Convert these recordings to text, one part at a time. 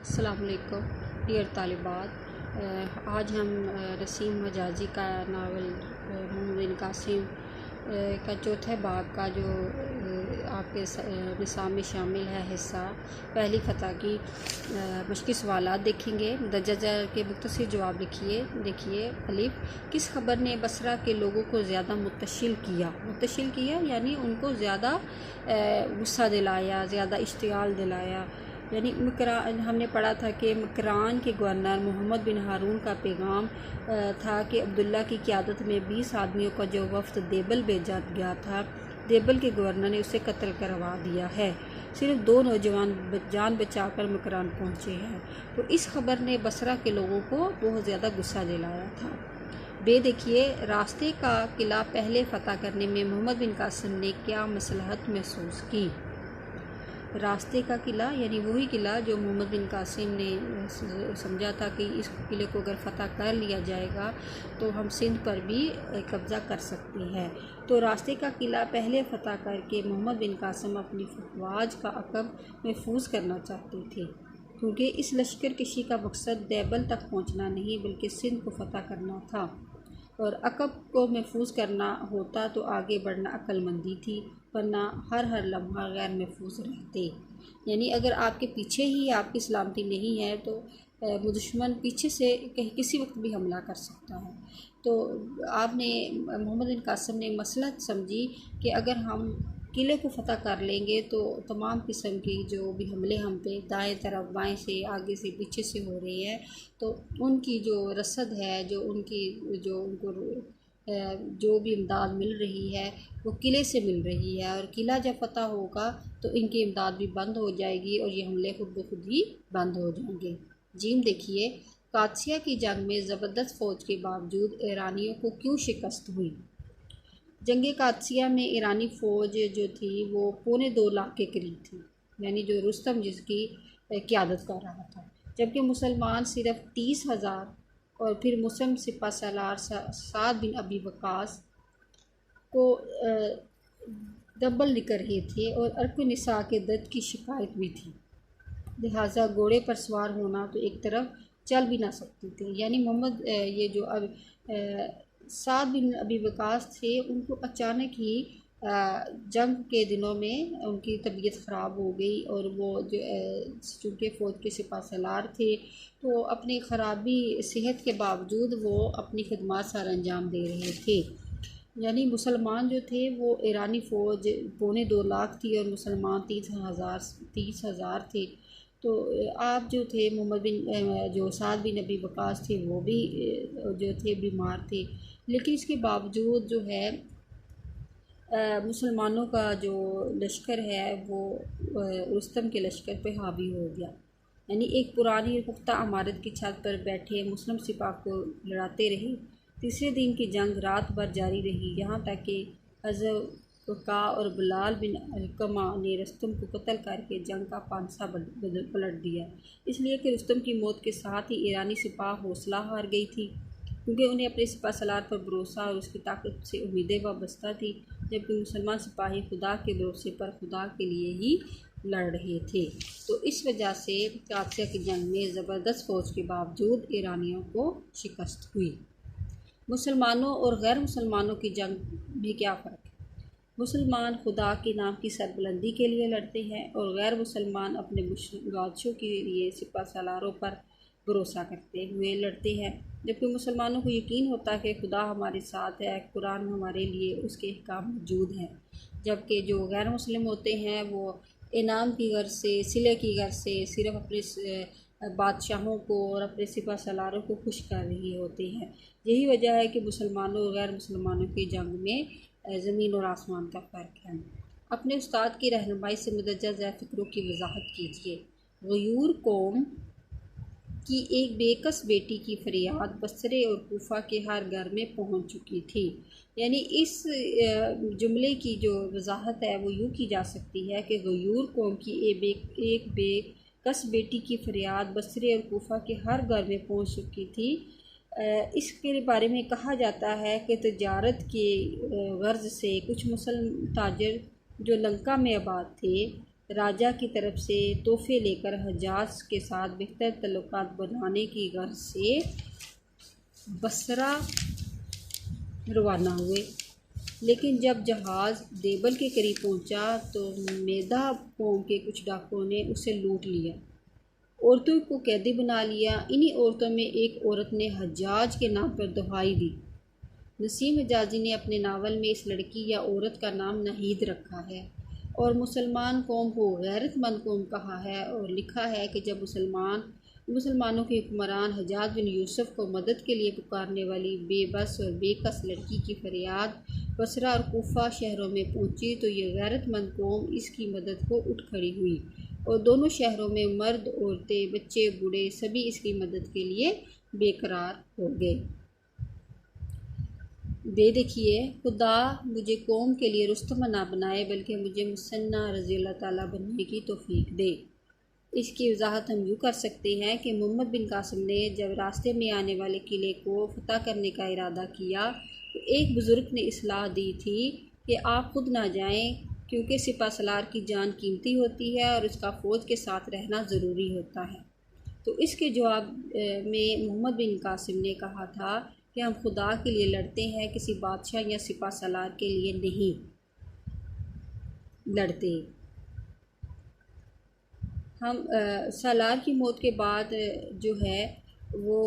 अस्सलाम वालेकुम डियर तालिबात। आज हम रसीम मजाजी का नावल मोहम्मद बिन कासिम का चौथे बाब का जो आपके निसाब में शामिल है हिस्सा पहली फ़तह की मुश्किल सवालात देखेंगे। दर्जा के मुख्तसर जवाब लिखिए। देखिए अलिफ, किस खबर ने बसरा के लोगों को ज़्यादा मुतशिल किया यानी उनको ज़्यादा गुस्सा दिलाया, ज़्यादा इश्तियाल दिलाया। यानी मकरान, हमने पढ़ा था कि मकरान के गवर्नर मोहम्मद बिन हारून का पैगाम था कि अब्दुल्ला की क़यादत में 20 आदमियों का जो वफ़द देबल भेजा गया था, देबल के गवर्नर ने उसे कत्ल करवा दिया है। सिर्फ 2 नौजवान जान बचाकर मकरान पहुँचे हैं। तो इस खबर ने बसरा के लोगों को बहुत ज़्यादा गुस्सा दिलाया था। बे देखिए, रास्ते का किला पहले फ़तह करने में मोहम्मद बिन कासिम ने क्या मसलहत महसूस की। रास्ते का किला यानी वही किला जो मोहम्मद बिन कासिम ने समझा था कि इस किले को अगर फ़तह कर लिया जाएगा तो हम सिंध पर भी कब्ज़ा कर सकते हैं। तो रास्ते का किला पहले फ़तह करके मोहम्मद बिन कासिम अपनी फवाज का अकब महफूज करना चाहते थे, क्योंकि इस लश्कर कशी का मकसद देबल तक पहुँचना नहीं बल्कि सिंध को फ़तह करना था। और अकब को महफूज करना होता तो आगे बढ़ना अक्लमंदी थी, वरना हर लम्हा गैर महफूज रहते। यानी अगर आपके पीछे ही आपकी सलामती नहीं है तो दुश्मन पीछे से किसी वक्त भी हमला कर सकता है। तो आपने मोहम्मद बिन कासिम ने मसलहत समझी कि अगर हम किले को फ़तह कर लेंगे तो तमाम किस्म की जो भी हमले हम पे दाएं तरफ, बाएं से, आगे से, पीछे से हो रहे हैं, तो उनकी जो रसद है, जो उनको जो भी इमदाद मिल रही है वो किले से मिल रही है। और किला जब फ़तह होगा तो इनकी इमदाद भी बंद हो जाएगी और ये हमले खुद ब खुद ही बंद हो जाएंगे। जीम देखिए, कादसिया की जंग में ज़बरदस्त फ़ौज के बावजूद ईरानियों को क्यों शिकस्त हुई। जंग कादसिया में ईरानी फ़ौज जो थी वो 2.25 लाख के करीब थी, यानी जो रुस्तम जिसकी क़यादत कर रहा था, जबकि मुसलमान सिर्फ 30,000 और फिर मुस्लिम सिपा सलार साद बिन अबी वक़ास को दब्बल निकल रहे थे और अर्क-निसा के दर्द की शिकायत भी थी। लिहाजा घोड़े पर सवार होना तो एक तरफ चल भी ना सकते थे। यानी मोहम्मद ये जो अब साद बिन अबी वक़ास थे, उनको अचानक ही जंग के दिनों में उनकी तबीयत ख़राब हो गई और वो जो चूँकि फ़ौज के सिपा सलार थे तो अपनी ख़राबी सेहत के बावजूद वो अपनी खिदमत सर अंजाम दे रहे थे। यानी मुसलमान जो थे वो ईरानी फ़ौज 2.25 लाख थी और मुसलमान 30,000 थे। तो आप जो थे मोहम्मद बिन जो साद बिन अबी वक़ास थे वो भी जो थे बीमार थे, लेकिन इसके बावजूद जो है मुसलमानों का जो लश्कर है वो रुस्तम के लश्कर पे हावी हो गया। यानी एक पुरानी पुख्ता इमारत की छत पर बैठे मुस्लिम सिपाह को लड़ाते रहे। तीसरे दिन की जंग रात भर जारी रही, यहाँ तक कि अज़का और बिलाल बिन अलकमा ने रुस्तम को कत्ल करके जंग का पांसा पलट दिया, इसलिए कि रुस्तम की मौत के साथ ही ईरानी सिपाह हौसला हार गई थी, क्योंकि उन्हें अपने सिपा सलार पर भरोसा और उसकी ताकत से उम्मीदें वाबस्ता थी, जबकि मुसलमान सिपाही खुदा के भरोसे पर खुदा के लिए ही लड़ रहे थे। तो इस वजह से कादसिया की जंग में ज़बरदस्त फ़ौज के बावजूद ईरानियों को शिकस्त हुई। मुसलमानों और गैर मुसलमानों की जंग में क्या फ़र्क है। मुसलमान खुदा के नाम की सरबुलंदी के लिए लड़ते हैं और गैर मुसलमान अपने बादशों के लिए सिपा सलारों पर भरोसा करते हुए लड़ते हैं। जबकि मुसलमानों को यकीन होता है कि खुदा हमारे साथ है, कुरान हमारे लिए उसके अहकाम मौजूद हैं, जबकि जो गैर मुस्लिम होते हैं वो इनाम की गर्ज से, सिले की गर्ज से सिर्फ अपने बादशाहों को और अपने सिपा सलारों को खुश कर रहे होते हैं। यही वजह है कि मुसलमानों और गैर मुसलमानों की जंग में ज़मीन और आसमान का फ़र्क है। अपने उस्ताद की रहनुमाई से मुदज्जल ज़ै फ़िक्रों की वजाहत कीजिए। गयूर कौम की एक बेकस बेटी की फरियाद बसरे और कूफा के हर घर में पहुंच चुकी थी। यानी इस जुमले की जो वजाहत है वो यूँ की जा सकती है कि गयूर कौम की एक बेकस बेटी की फरियाद बसरे और कूफा के हर घर में पहुंच चुकी थी। इसके बारे में कहा जाता है कि तजारत के गर्ज से कुछ मुसलमान ताजर जो लंका में आबाद थे राजा की तरफ से तोहफे लेकर हजाज के साथ बेहतर तल्लुकात बनाने की गर्ज से बसरा रवाना हुए। लेकिन जब जहाज़ देबल के करीब पहुंचा तो मेदा कौम के कुछ डाकुओं ने उसे लूट लिया, औरतों को कैदी बना लिया। इन्हीं औरतों में एक औरत ने हज्जाज के नाम पर दुहाई दी। नसीम हजाजी ने अपने नावल में इस लड़की या औरत का नाम नाहीद रखा है और मुसलमान कौम को गैरतमंद कौम कहा है, और लिखा है कि जब मुसलमानों के हुक्मरान हजाज बिन यूसुफ को मदद के लिए पुकारने वाली बेबस और बेकस लड़की की फरियाद बसरा और कूफा शहरों में पहुंची तो ये गैरतमंद कौम इसकी मदद को उठ खड़ी हुई, और दोनों शहरों में मर्द, औरतें, बच्चे, बूढ़े सभी इसकी मदद के लिए बेकरार हो गए। देखिए, खुदा मुझे कौम के लिए रुस्तम ना बनाए बल्कि मुझे मुसन्ना रज़ी अल्लाह ताला बनने की तौफीक दे। इसकी वजाहत हम यूँ कर सकते हैं कि मोहम्मद बिन कासिम ने जब रास्ते में आने वाले किले को फतह करने का इरादा किया तो एक बुज़ुर्ग ने इस्लाह दी थी कि आप खुद ना जाएं, क्योंकि सिपा सलार की जान कीमती होती है और उसका फ़ौज के साथ रहना ज़रूरी होता है। तो इसके जवाब में मोहम्मद बिन कासिम ने कहा था कि हम खुदा के लिए लड़ते हैं, किसी बादशाह या सिपा सलार के लिए नहीं लड़ते। हम सालार की मौत के बाद जो है वो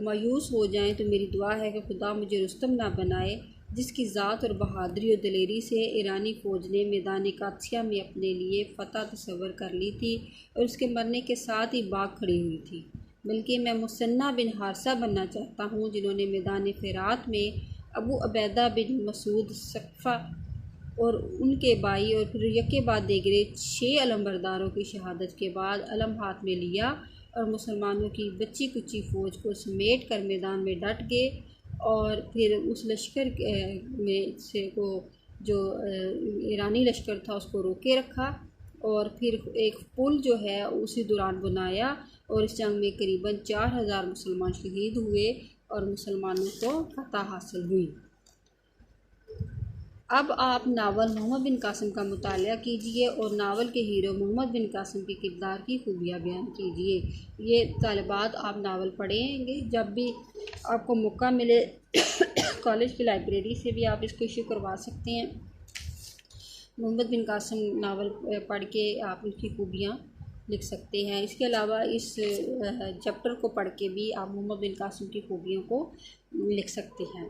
मायूस हो जाएं तो मेरी दुआ है कि खुदा मुझे रुस्तम ना बनाए, जिसकी ज़ात और बहादुरी और दलेरी से ईरानी फ़ौज ने मैदान कादसिया में अपने लिए फ़तह तस्वर कर ली थी और उसके मरने के साथ ही बाग खड़ी हुई थी। बल्कि मैं मुसन्ना बिन हारसा बनना चाहता हूँ, जिन्होंने मैदान फ़िरात में अबू अबैदा बिन मसूद सकफ़ा और उनके भाई और फिर यके बाद देगरे 6 अलमबरदारों की शहादत के बाद अलम हाथ में लिया और मुसलमानों की बच्ची कुच्ची फ़ौज को समेट कर मैदान में डट गए, और फिर उस लश्कर में से को जो ईरानी लश्कर था उसको रोके रखा, और फिर एक पुल जो है उसी दौरान बनाया, और इस जंग में करीबन 4000 मुसलमान शहीद हुए और मुसलमानों को फतह हासिल हुई। अब आप नावल मोहम्मद बिन कासिम का मुतालिया कीजिए और नावल के हीरो मोहम्मद बिन कासिम के किरदार की खूबियाँ बयान कीजिए। ये तालिबात आप नावल पढ़ेंगे जब भी आपको मौका मिले कॉलेज की लाइब्रेरी से भी आप इसको इशू करवा सकते हैं। मोहम्मद बिन कासिम नावल पढ़ के आप उनकी खूबियाँ लिख सकते हैं। इसके अलावा इस चैप्टर को पढ़ के भी आप मोहम्मद बिन कासिम की खूबियों को लिख सकते हैं।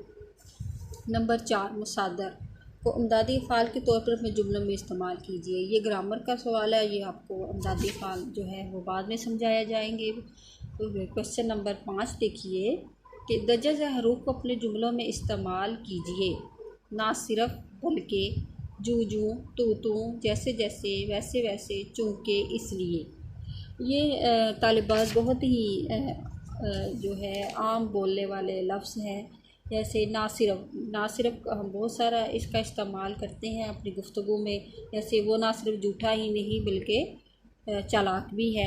नंबर 4, मसादर को अमदादी फ़ाल के तौर पर अपने जुमलों में इस्तेमाल कीजिए। ये ग्रामर का सवाल है, ये आपको अमदादी फ़ाल जो है वो बाद में समझाया जाएंगे। तो क्वेश्चन नंबर 5 देखिए कि दर्जा से हरूफ को अपने जुमलों में इस्तेमाल कीजिए, ना सिर्फ बल्कि, जू जू, तू तू, जैसे जैसे, वैसे वैसे, चूँकि, इसलिए। ये तालिबात बहुत ही जो है आम बोलने वाले लफ्ज़ हैं। जैसे ना सिर्फ हम बहुत सारा इसका इस्तेमाल करते हैं अपनी गुफ्तगू में। जैसे वो ना सिर्फ झूठा ही नहीं बल्कि चालाक भी है।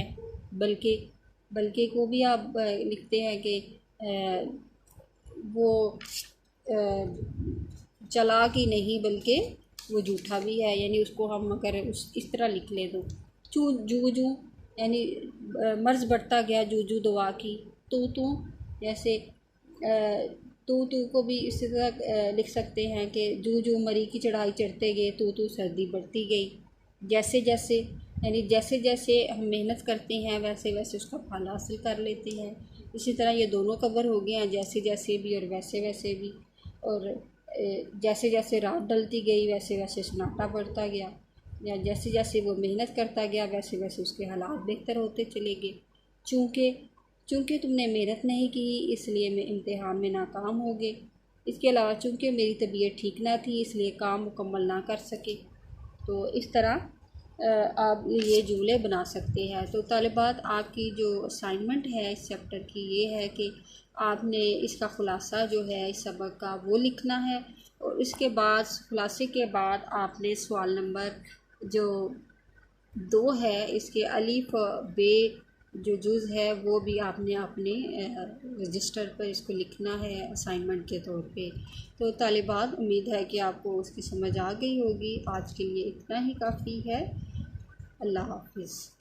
बल्कि को भी आप लिखते हैं कि वो चालाक ही नहीं बल्कि वो झूठा भी है, यानी उसको हम अगर इस तरह लिख लें तो जू जू यानी मर्ज़ बढ़ता गया जू जू दवा की। तू जैसे तू को भी इसी तरह लिख सकते हैं कि जू जू मरी की चढ़ाई चढ़ते गए तू सर्दी बढ़ती गई। जैसे जैसे यानी जैसे जैसे हम मेहनत करते हैं वैसे वैसे उसका फल हासिल कर लेते हैं। इसी तरह ये दोनों कवर हो गए हैं, जैसे जैसे भी और वैसे वैसे भी। और जैसे जैसे रात डलती गई वैसे वैसे सन्नाटा बढ़ता गया, या जैसे जैसे वो मेहनत करता गया वैसे वैसे उसके हालात बेहतर होते चले गए। चूँकि तुमने मेहनत नहीं की इसलिए मैं इम्तिहान में नाकाम हो गए। इसके अलावा चूँकि मेरी तबीयत ठीक ना थी इसलिए काम मुकम्मल ना कर सके। तो इस तरह आप ये जुमले बना सकते हैं। तो तालिबात आपकी जो असाइनमेंट है इस चैप्टर की ये है कि आपने इसका ख़ुलासा जो है इस सबक का वो लिखना है, और इसके बाद ख़ुलासे के बाद आपने सवाल नंबर जो 2 है इसके अलिफ बे जो जुज़ है वो भी आपने अपने रजिस्टर पर इसको लिखना है असाइनमेंट के तौर पे। तो तालिबात उम्मीद है कि आपको उसकी समझ आ गई होगी। आज के लिए इतना ही काफ़ी है। अल्लाह हाफिज़।